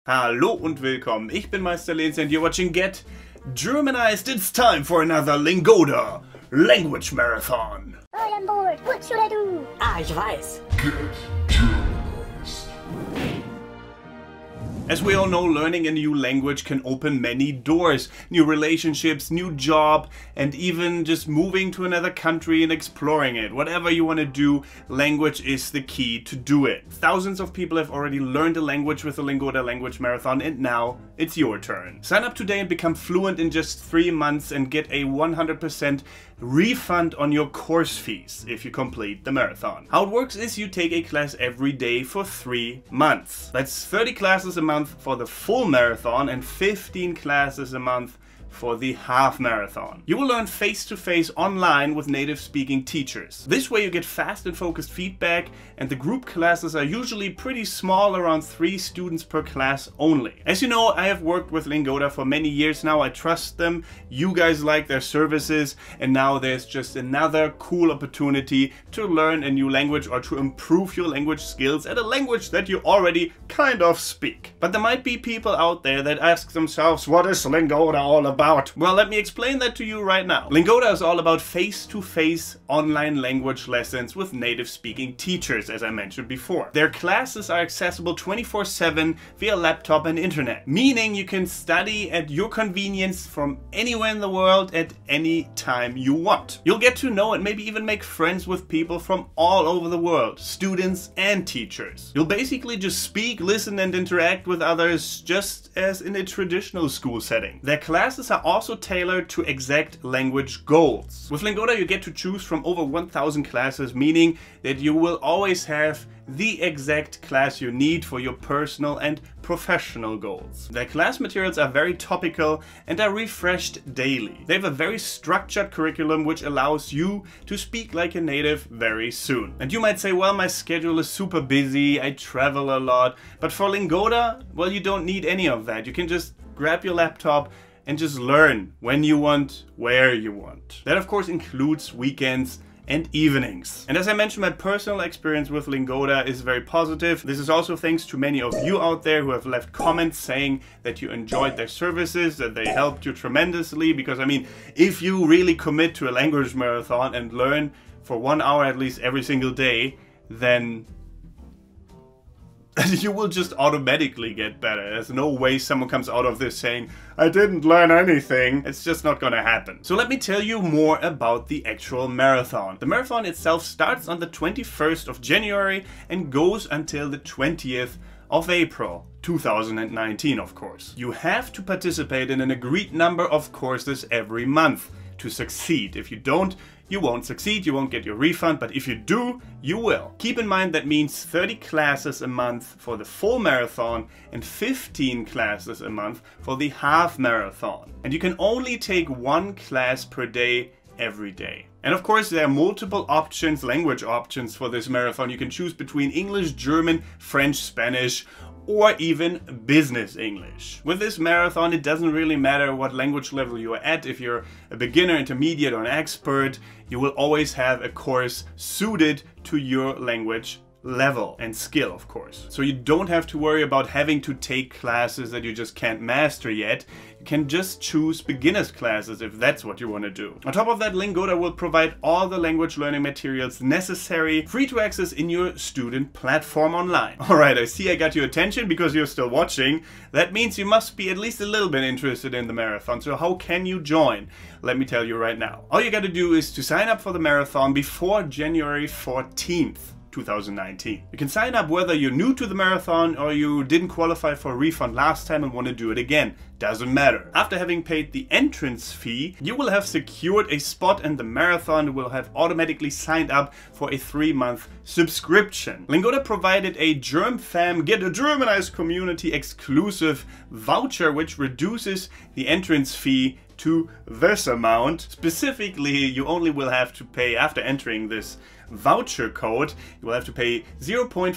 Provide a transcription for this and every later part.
Hallo und willkommen. Ich bin Meister Lenz and you're watching Get Germanized. It's time for another Lingoda language marathon. I am bored. What should I do? Ich weiß. Get Germanized. As we all know, learning a new language can open many doors. New relationships, new job, and even just moving to another country and exploring it. Whatever you want to do, language is the key to do it. Thousands of people have already learned a language with the Lingoda Language Marathon, and now it's your turn. Sign up today and become fluent in just 3 months and get a 100% refund on your course fees if you complete the marathon. How it works is you take a class every day for 3 months. That's 30 classes a month for the full marathon and 15 classes a month for the half marathon. You will learn face-to-face online with native speaking teachers. This way you get fast and focused feedback, and the group classes are usually pretty small, around 3 students per class only. As you know, I have worked with Lingoda for many years now. I trust them, you guys like their services, and now there's just another cool opportunity to learn a new language or to improve your language skills at a language that you already kind of speak. But there might be people out there that ask themselves, what is Lingoda all about? Well, let me explain that to you right now. Lingoda is all about face-to-face online language lessons with native speaking teachers, as I mentioned before. Their classes are accessible 24/7 via laptop and internet, meaning you can study at your convenience from anywhere in the world at any time you want. You'll get to know and maybe even make friends with people from all over the world, students and teachers. You'll basically just speak, listen and interact with others just as in a traditional school setting. Their classes are also tailored to exact language goals. With Lingoda you get to choose from over 1,000 classes, meaning that you will always have the exact class you need for your personal and professional goals. Their class materials are very topical and are refreshed daily. They have a very structured curriculum which allows you to speak like a native very soon. And you might say, well, my schedule is super busy, I travel a lot, but for Lingoda, well, you don't need any of that. You can just grab your laptop and just learn when you want, where you want. That of course includes weekends and evenings. And as I mentioned, my personal experience with Lingoda is very positive. This is also thanks to many of you out there who have left comments saying that you enjoyed their services, that they helped you tremendously. Because I mean, if you really commit to a language marathon and learn for 1 hour at least every single day, then you will just automatically get better. There's no way someone comes out of this saying, I didn't learn anything. It's just not gonna happen. So let me tell you more about the actual marathon. The marathon itself starts on the 21st of January and goes until the 20th of April 2019, of course. You have to participate in an agreed number of courses every month to succeed. If you don't, you won't succeed, you won't get your refund, but if you do, you will. Keep in mind that means 30 classes a month for the full marathon and 15 classes a month for the half marathon. And you can only take 1 class per day every day. And of course there are multiple options, language options for this marathon. You can choose between English, German, French, Spanish, or even business English. With this marathon, it doesn't really matter what language level you're at. If you're a beginner, intermediate, or an expert, you will always have a course suited to your language level and skill, of course. So you don't have to worry about having to take classes that you just can't master yet. You can just choose beginners classes if that's what you want to do. On top of that, Lingoda will provide all the language learning materials necessary, free to access in your student platform online. Alright, I see I got your attention because you're still watching. That means you must be at least a little bit interested in the marathon. So how can you join? Let me tell you right now. All you got to do is to sign up for the marathon before January 14th. 2019. You can sign up whether you're new to the marathon or you didn't qualify for a refund last time and want to do it again. Doesn't matter. After having paid the entrance fee, you will have secured a spot in the marathon and will have automatically signed up for a 3-month subscription. Lingoda provided a GermFam Get Germanized community exclusive voucher which reduces the entrance fee to this amount. Specifically, you only will have to pay, after entering this voucher code, you will have to pay 0.5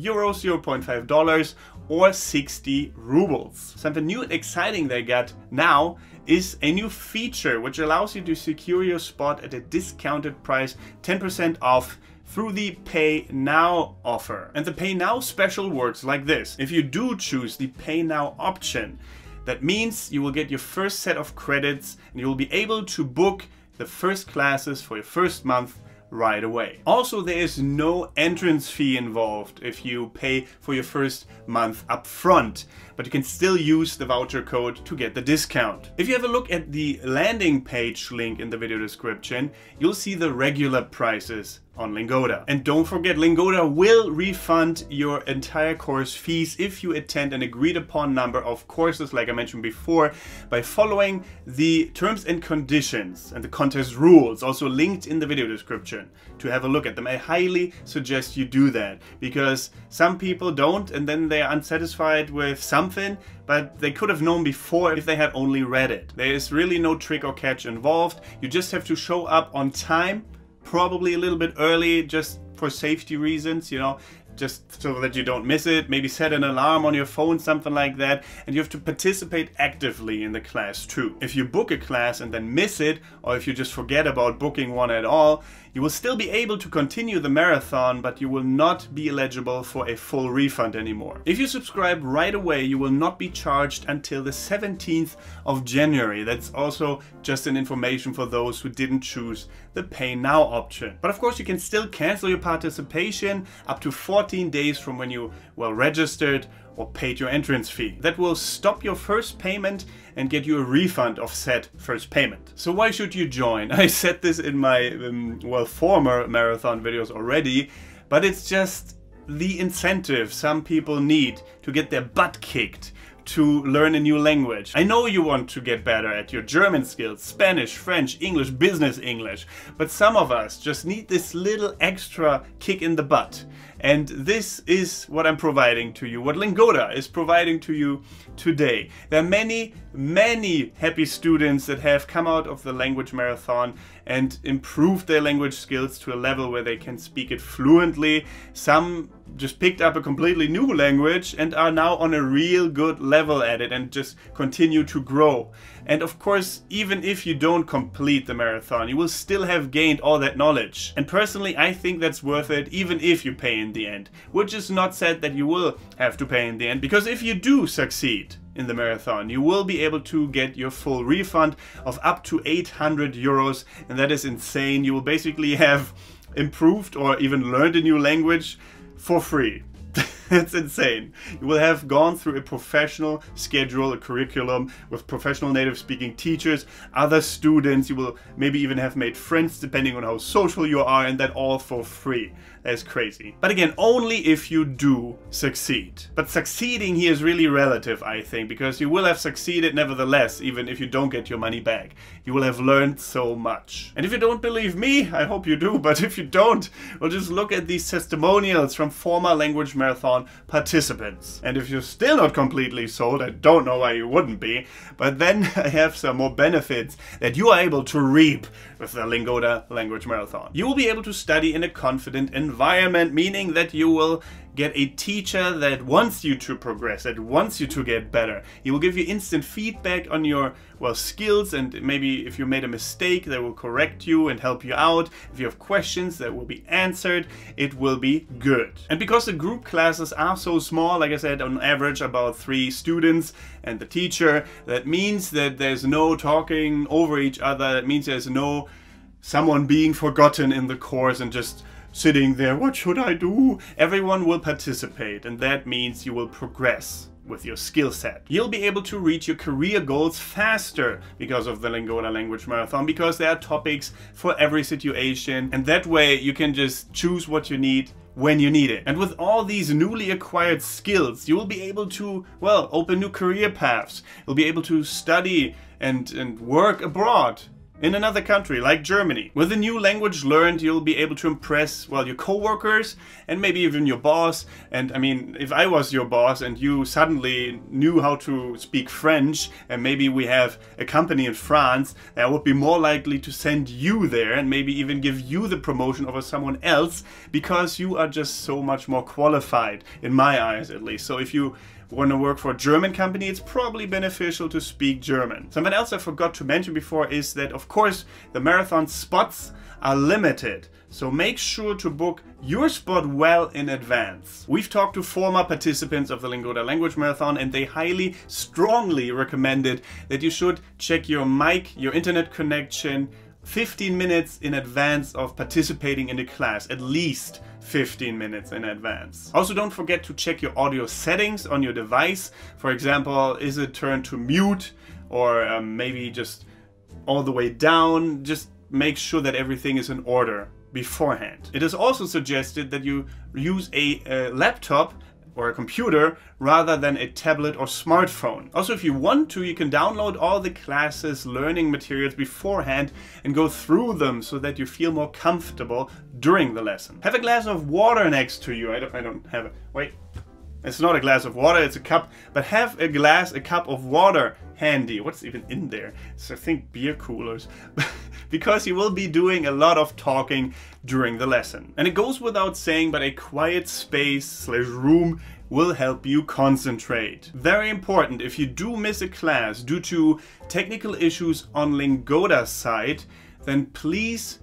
euros, $0.5 or 60 rubles. Something new and exciting they got now is a new feature which allows you to secure your spot at a discounted price, 10% off through the Pay Now offer. And the Pay Now special works like this. If you do choose the Pay Now option, that means you will get your first set of credits and you will be able to book the first classes for your first month right away. Also, there is no entrance fee involved if you pay for your first month up front, but you can still use the voucher code to get the discount. If you have a look at the landing page link in the video description, you'll see the regular prices on Lingoda. And don't forget, Lingoda will refund your entire course fees if you attend an agreed upon number of courses, like I mentioned before, by following the terms and conditions and the contest rules, also linked in the video description, to have a look at them. I highly suggest you do that, because some people don't, and then they are unsatisfied with something, but they could have known before if they had only read it. There is really no trick or catch involved. You just have to show up on time, probably a little bit early, just for safety reasons, you know, just so that you don't miss it. Maybe set an alarm on your phone, something like that. And you have to participate actively in the class too. If you book a class and then miss it, or if you just forget about booking one at all, you will still be able to continue the marathon, but you will not be eligible for a full refund anymore. If you subscribe right away, you will not be charged until the 17th of January. That's also just an information for those who didn't choose the Pay Now option. But of course, you can still cancel your participation up to 14 days from when you, well, registered or paid your entrance fee. That will stop your first payment and get you a refund of said first payment. So why should you join? I said this in my, well, former marathon videos already, but it's just the incentive some people need to get their butt kicked to learn a new language. I know you want to get better at your German skills, Spanish, French, English, business English, but some of us just need this little extra kick in the butt. And this is what I'm providing to you, what Lingoda is providing to you today. There are many, many happy students that have come out of the language marathon and improved their language skills to a level where they can speak it fluently. Some just picked up a completely new language and are now on a real good level at it and just continue to grow. And of course, even if you don't complete the marathon, you will still have gained all that knowledge. And personally, I think that's worth it, even if you pay in the end. Which is not said that you will have to pay in the end, because if you do succeed in the marathon, you will be able to get your full refund of up to 800 euros, and that is insane. You will basically have improved or even learned a new language for free. It's insane. You will have gone through a professional schedule, a curriculum with professional native speaking teachers, other students. You will maybe even have made friends depending on how social you are, and that all for free. That's crazy. But again, only if you do succeed. But succeeding here is really relative, I think, because you will have succeeded nevertheless, even if you don't get your money back. You will have learned so much. And if you don't believe me, I hope you do, but if you don't, well, just look at these testimonials from former language marathon participants. And if you're still not completely sold, I don't know why you wouldn't be, but then I have some more benefits that you are able to reap with the Lingoda language marathon. You will be able to study in a confident environment, meaning that you will get a teacher that wants you to progress, that wants you to get better. He will give you instant feedback on your, well, skills, and maybe if you made a mistake, they will correct you and help you out. If you have questions, that will be answered. It will be good. And because the group classes are so small, like I said, on average about 3 students and the teacher, that means that there's no talking over each other. That means there's no someone being forgotten in the course and just sitting there, what should I do? Everyone will participate, and that means you will progress with your skill set. You'll be able to reach your career goals faster because of the Lingoda language marathon, because there are topics for every situation, and that way you can just choose what you need when you need it. And with all these newly acquired skills, you will be able to, well, open new career paths. You'll be able to study and work abroad in another country like Germany. With a new language learned, you'll be able to impress, well, your co-workers and maybe even your boss. And I mean, if I was your boss and you suddenly knew how to speak French, and maybe we have a company in France, I would be more likely to send you there and maybe even give you the promotion over someone else, because you are just so much more qualified, in my eyes at least. So if you want to work for a German company, it's probably beneficial to speak German. Something else I forgot to mention before is that, of course, the marathon spots are limited. So make sure to book your spot well in advance. We've talked to former participants of the Lingoda Language Marathon, and they highly, strongly recommended that you should check your mic, your internet connection 15 minutes in advance of participating in the class, at least 15 minutes in advance. Also, don't forget to check your audio settings on your device. For example, is it turned to mute, or maybe just all the way down? Just make sure that everything is in order beforehand. It is also suggested that you use a laptop or a computer rather than a tablet or smartphone. Also, if you want to, you can download all the classes learning materials beforehand and go through them so that you feel more comfortable during the lesson. Have a glass of water next to you. I don't have it. Wait. It's not a glass of water, it's a cup, but have a cup of water handy. What's even in there? It's, I think, beer coolers. Because you will be doing a lot of talking during the lesson. And it goes without saying, but a quiet space/room will help you concentrate. Very important, if you do miss a class due to technical issues on Lingoda's side, then please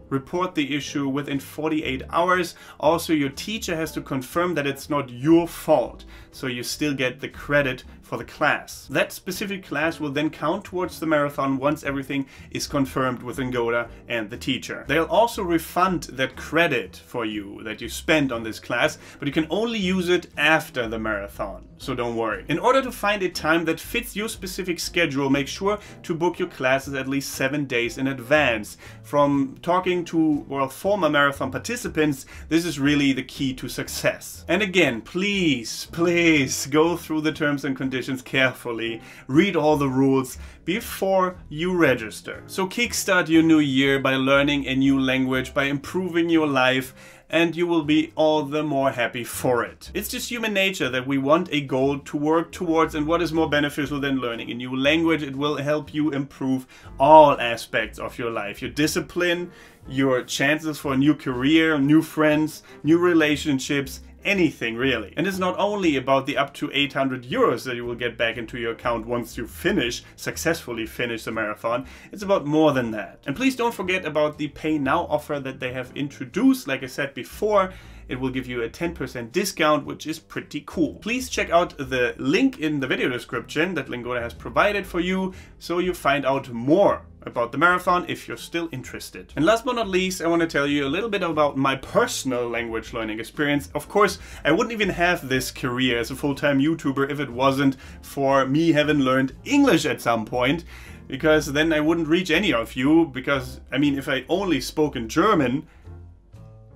report the issue within 48 hours. Also, your teacher has to confirm that it's not your fault, so you still get the credit for the class. That specific class will then count towards the marathon once everything is confirmed with Lingoda and the teacher. They'll also refund that credit for you that you spent on this class, but you can only use it after the marathon, so don't worry. In order to find a time that fits your specific schedule, make sure to book your classes at least 7 days in advance. From talking to, well, former marathon participants, this is really the key to success. And again, please go through the terms and conditions carefully, read all the rules before you register. So kickstart your new year by learning a new language, by improving your life, and you will be all the more happy for it. It's just human nature that we want a goal to work towards, and what is more beneficial than learning a new language? It will help you improve all aspects of your life. Your discipline, your chances for a new career, new friends, new relationships, anything really. And it's not only about the up to 800 euros that you will get back into your account once you successfully finish the marathon. It's about more than that. And please don't forget about the Pay Now offer that they have introduced. Like I said before, it will give you a 10% discount, which is pretty cool. Please check out the link in the video description that Lingoda has provided for you, so you find out more about the marathon if you're still interested. And last but not least, I want to tell you a little bit about my personal language learning experience. Of course, I wouldn't even have this career as a full-time YouTuber if it wasn't for me having learned English at some point, because then I wouldn't reach any of you, because, I mean, if I only spoke in German,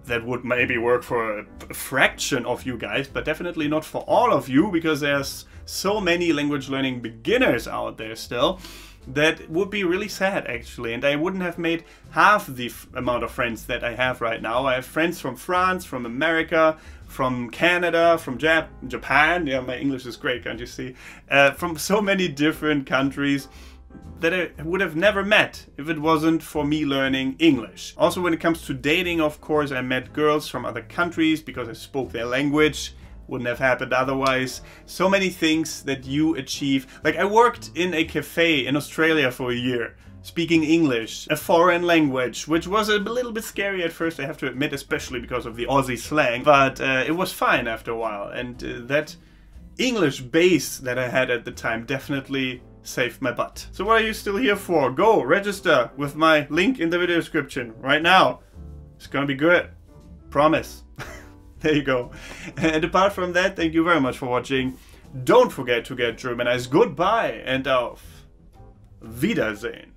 that would maybe work for a fraction of you guys, but definitely not for all of you, because there's so many language learning beginners out there still. That would be really sad, actually, and I wouldn't have made half the amount of friends that I have right now. I have friends from France, from America, from Canada, from Japan. Yeah, my English is great, can't you see? From so many different countries that I would have never met if it wasn't for me learning English. Also, when it comes to dating, of course, I met girls from other countries because I spoke their language. Wouldn't have happened otherwise. So many things that you achieve. Like, I worked in a cafe in Australia for a year, speaking English, a foreign language, which was a little bit scary at first, I have to admit, especially because of the Aussie slang. But it was fine after a while, and that English base that I had at the time definitely saved my butt. So what are you still here for? Go register with my link in the video description right now. It's gonna be good. Promise. There you go. And apart from that, thank you very much for watching. Don't forget to get Germanized. Goodbye and auf Wiedersehen.